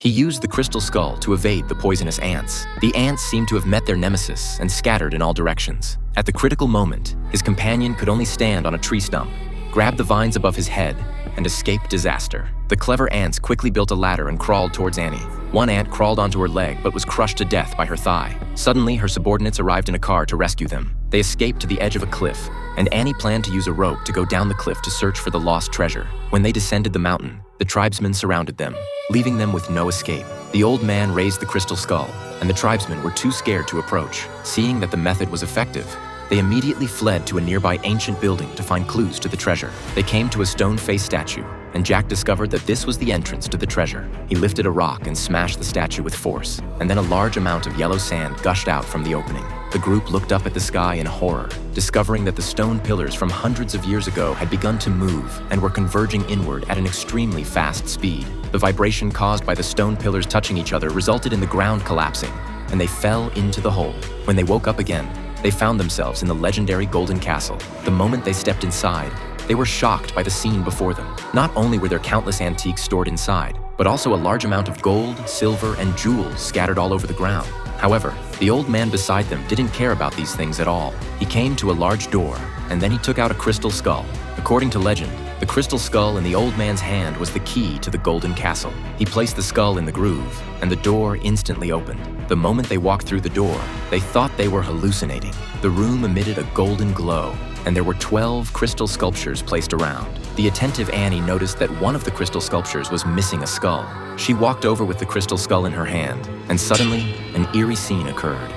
He used the crystal skull to evade the poisonous ants. The ants seemed to have met their nemesis and scattered in all directions. At the critical moment, his companion could only stand on a tree stump, grab the vines above his head, and escape disaster. The clever ants quickly built a ladder and crawled towards Annie. One ant crawled onto her leg but was crushed to death by her thigh. Suddenly, her subordinates arrived in a car to rescue them. They escaped to the edge of a cliff, and Annie planned to use a rope to go down the cliff to search for the lost treasure. When they descended the mountain, the tribesmen surrounded them, leaving them with no escape. The old man raised the crystal skull, and the tribesmen were too scared to approach. Seeing that the method was effective, they immediately fled to a nearby ancient building to find clues to the treasure. They came to a stone-faced statue, and Jack discovered that this was the entrance to the treasure. He lifted a rock and smashed the statue with force, and then a large amount of yellow sand gushed out from the opening. The group looked up at the sky in horror, discovering that the stone pillars from hundreds of years ago had begun to move and were converging inward at an extremely fast speed. The vibration caused by the stone pillars touching each other resulted in the ground collapsing, and they fell into the hole. When they woke up again, they found themselves in the legendary Golden Castle. The moment they stepped inside, they were shocked by the scene before them. Not only were there countless antiques stored inside, but also a large amount of gold, silver, and jewels scattered all over the ground. However, the old man beside them didn't care about these things at all. He came to a large door, and then he took out a crystal skull. According to legend, the crystal skull in the old man's hand was the key to the Golden Castle. He placed the skull in the groove, and the door instantly opened. The moment they walked through the door, they thought they were hallucinating. The room emitted a golden glow, and there were 12 crystal sculptures placed around. The attentive Annie noticed that one of the crystal sculptures was missing a skull. She walked over with the crystal skull in her hand, and suddenly, an eerie scene occurred.